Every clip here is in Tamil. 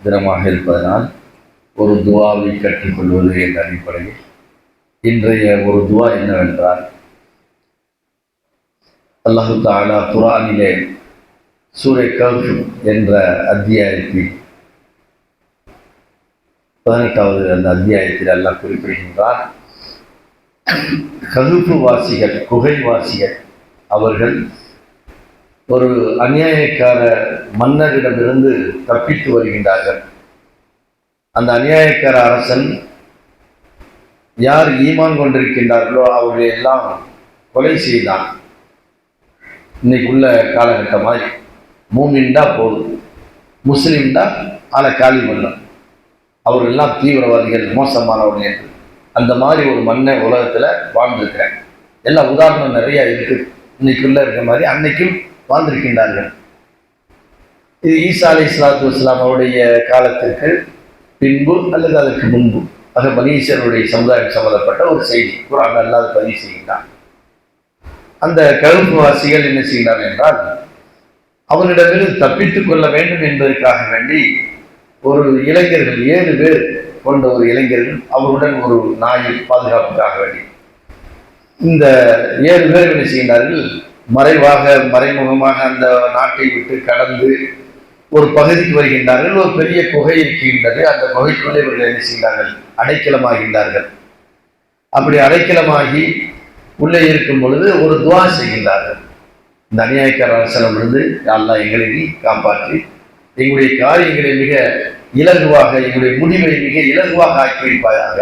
தினமாக இருப்பதனால் ஒரு துவாவை கற்றுக்கொள்வது என்ற அடிப்படையில் இன்றைய ஒரு துவா என்னவென்றால், அல்லாஹு தஆலா குர்ஆனிலே சூரை கஹ்ஃப் என்ற அத்தியாயத்தில் 18வது அந்த அத்தியாயத்தில் அல்லாஹ் குறிப்பிடுகின்றார், கஹ்ஃப் வாசிகள், குகைவாசிகள் அவர்கள் ஒரு அநியாயக்கார மன்னரிடமிருந்து தப்பித்து வருகின்றார்கள். அந்த அநியாயக்கார அரசன் யார் ஈமான் கொண்டிருக்கின்றார்களோ அவர்களை எல்லாம் கொலை செய்தான். இன்னைக்குள்ள காலகட்டமாய் மூமின்டா போதும், முஸ்லிம்டா ஆளை காலி பண்ணலாம், அவர்களெல்லாம் தீவிரவாதிகள், மோசமானவர்கள் என்று அந்த மாதிரி ஒரு மண்ணை உலகத்தில் வாழ்ந்திருக்கிறாங்க. எல்லா உதாரணம் நிறையா இருக்குது. இன்னைக்குள்ள இருக்கிற மாதிரி அன்னைக்கும் வாழ்ந்திருக்கின்றார்கள். இது ஈசா அலைஹிஸ்ஸலாத்து வஸ்ஸலாம் அவருடைய காலத்திற்கு பின்பு அல்லது அதற்கு முன்பு, ஆக பனி இஸ்ராயேலுடைய சமுதாயம் சம்பந்தப்பட்ட ஒரு செய்தி குர்ஆன் அல்லாஹ் பதிவு செய்கின்றான். அந்த கஹ்ஃப் வாசிகள் என்ன செய்கிறார்கள் என்றால், அவனிடமிருந்து தப்பித்துக் கொள்ள வேண்டும் என்பதற்காக வேண்டி ஒரு இளைஞர்கள் 7 பேர் கொண்ட ஒரு இளைஞர்கள் அவருடன் ஒரு நாயில் பாதுகாப்புக்காக வேண்டி இந்த 7 பேர் என்ன செய்கிறார்கள், மறைமுகமாக அந்த நாட்டை விட்டு கடந்து ஒரு பகுதிக்கு வருகின்றார்கள். ஒரு பெரிய குகை இருக்கின்றது. அந்த குகைக்குள்ளே இவர்கள் என்ன செய்கிறார்கள், அடைக்கலமாகின்றார்கள். அப்படி அடைக்கலமாகி உள்ளே இருக்கும் பொழுது ஒரு துவா செய்கின்றார்கள். இந்த அநியாயக்கார அரசனிலிருந்து அல்லாஹ் எங்களை நீ காப்பாற்றி எங்களுடைய காரியங்களை மிக இலகுவாக, எங்களுடைய முடிவை மிக இலகுவாக ஆக்கி வைப்பாயாக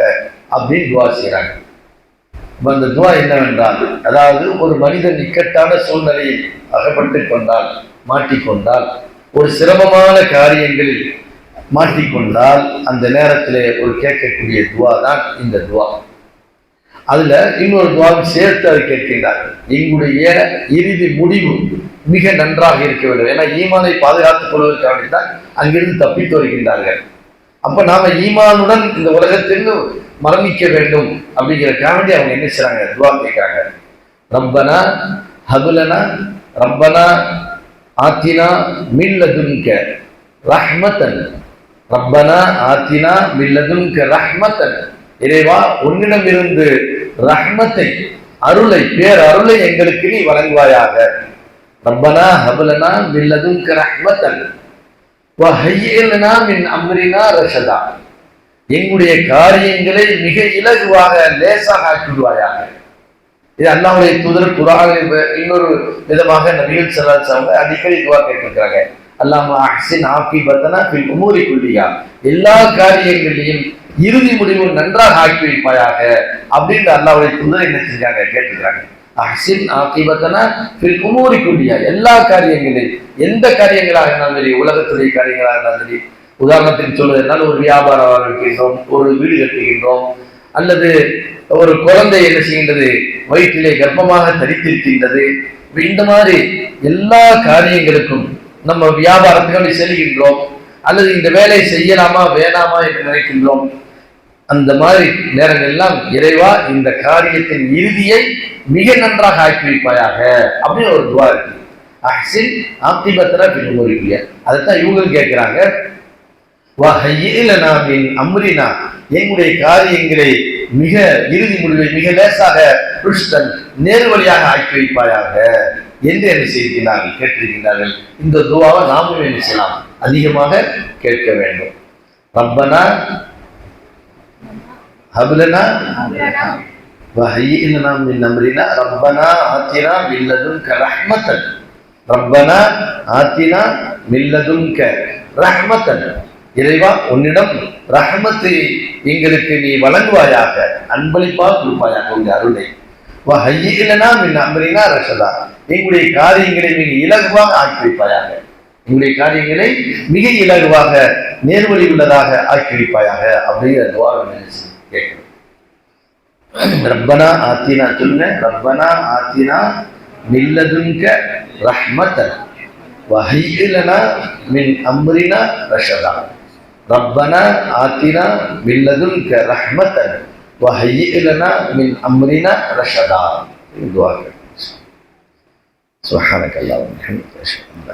அப்படின்னு துவா செய்கிறாங்க. அந்த துவா என்னவென்றால், அதாவது ஒரு மனிதன் இக்கட்டான சூழ்நிலையில் அகப்பட்டு கொண்டால், மாட்டிக்கொண்டால், ஒரு சிரமமான காரியங்களில் மாட்டிக்கொண்டால் அந்த நேரத்தில் ஒரு கேட்கக்கூடிய துவா தான் இந்த துவா. அதுல இன்னொரு துவாவும் சேர்த்து அதை கேட்கின்றார்கள். எங்களுடைய இறுதி முடிவு மிக நன்றாக இருக்க வேண்டும். ஏன்னா ஈமானை பாதுகாத்துக் கொள்வதற்காக தான் அங்கிருந்து தப்பித்து வருகின்றார்கள். அப்ப நாம ஈமானுடன் இந்த உலகத்தில் மரணிக்க வேண்டும் அப்படிங்கிறதுக்காக வேண்டி அவங்க என்ன செய்றாங்க, துவா கேட்கிறாங்க. ரப்பனா ஹபுலனா ரப்பனா ஆத்தினா மின் லதுன்க ரஹ்மத்தன், ரப்பனா ஆத்தினா மின் லதுன்க ரஹ்மத்தன், இறைவா உன்னிடமிருந்து ரஹ்மத்தை, அருளை, பேரருளை எங்களுக்கு நீ வழங்குவாயாக. ரப்பனா ஹபுலனா மின் லதுன்க ரஹ்மத்தன் வஹய்யிஅ லனா மின் அம்ரினா ரஷதா, எங்களுடைய காரியங்களை மிக இலகுவாக லேசாக ஆக்கிடுவாயாக. இது அல்லாஹ்வுடைய தூதர் குர்ஆனில் இன்னொரு விதமாக நபிகள் ஸல்லல்லாஹு அலைஹி வஸல்லம் அடிக்கடி துஆ கேட்டிருக்கிறாங்க. அல்லாஹும்ம அஹ்ஸின் ஆகிபத்தனா ஃபில் உமூரி குல்லிஹா, எல்லா காரியங்களிலும் இறுதி முடிவு நன்றாக ஆக்கி வைப்பாயாக அப்படின்னு அல்லாஹ்வுடைய தூதர் என்ன செஞ்சாங்க, கேட்டிருக்கிறாங்க. அஹ்ஸின் ஆகிபத்தனா ஃபில் உமூரி குல்லிஹா, எல்லா காரியங்களிலும், எந்த காரியங்களாக இருந்தாலும் சரி, உலகத்துடைய காரியங்களாக இருந்தாலும் சரி, உதாரணத்துக்கு சொல்வதனால் ஒரு வியாபாரம் ஆரம்பிக்கின்றோம், ஒரு வீடு கட்டுகின்றோம், அல்லது ஒரு குழந்தை என்ன செய்கின்றது, வயிற்றிலே கர்ப்பமாக தரித்திருக்கின்றது, இந்த மாதிரி எல்லா காரியங்களுக்கும் நம்ம வியாபாரத்துக்கு செல்கின்றோம், அல்லது இந்த வேலை செய்யலாமா வேணாமா என்று நினைக்கின்றோம். அந்த மாதிரி நேரங்கள் எல்லாம் இறைவா இந்த காரியத்தின் இறுதியை மிக நன்றாக ஆக்கி வைப்பாயாக அப்படின்னு ஒரு துவா இருக்கு. அஹ்ஸின் ஆகிபத்தனா ஃபில் உமூரி குல்லிஹா, அதைத்தான் இவங்களும் கேட்கிறாங்க. வஹய்யிஅ லனா மின் அம்ரினா, எங்களுடைய காரியங்களை மிக இறுதி முடிவை மிக லேசாக ருஷ்தன், நேர்வழியாக ஆக்கி வைப்பாயாக என்று என்ன செய்திருக்கிறார்கள், கேட்டிருக்கிறார்கள். இந்த துவாவை நாமும் என்ன செய்யலாம், அதிகமாக கேட்க வேண்டும். ரப்பனா ஹப்லனா வஹய்யிஅ லனா மின் அம்ரினா ரப்பனா ஆத்தினா மின் லதுன்க ரஹ்மத்தன், ரப்பனா ஆத்தினா மின் லதுன்க ரஹ்மத்தன், இறைவா உன்னிடம் ரஹ்மத்தை எங்களுக்கு நீ வழங்குவாயாக, அன்பளிப்பாக கொடுப்பாயாக உங்களுடைய அருளை. வஹய்யிஅ லனா மின் அம்ரினா ரஷதா, எங்களுடைய காரியங்களை மிக இலகுவாக ஆக்கி வைப்பாயாக, எங்களுடைய காரியங்களை மிக இலகுவாக நேர்வழி உள்ளதாக ஆக்கி வைப்பாயாக அப்படிங்கிற துஆவை நினைச்சு கேட்கணும். ரப்பனா ஆத்தினா சொல்லுங்க, ரப்பனா ஆத்தினா மின் லதுன்க ரஹ்மத்தன் வஹய்யிஅ லனா மின் அம்ரினா ரஷதா, ரப்பனா ஆத்தினா மின் லதுன்க ரஹ்மத்தன் வஹய்யிஅ லனா மின் அம்ரினா ரஷதா. துஆ. சுப்ஹானக அல்லாஹும்ம வபிஹம்திக.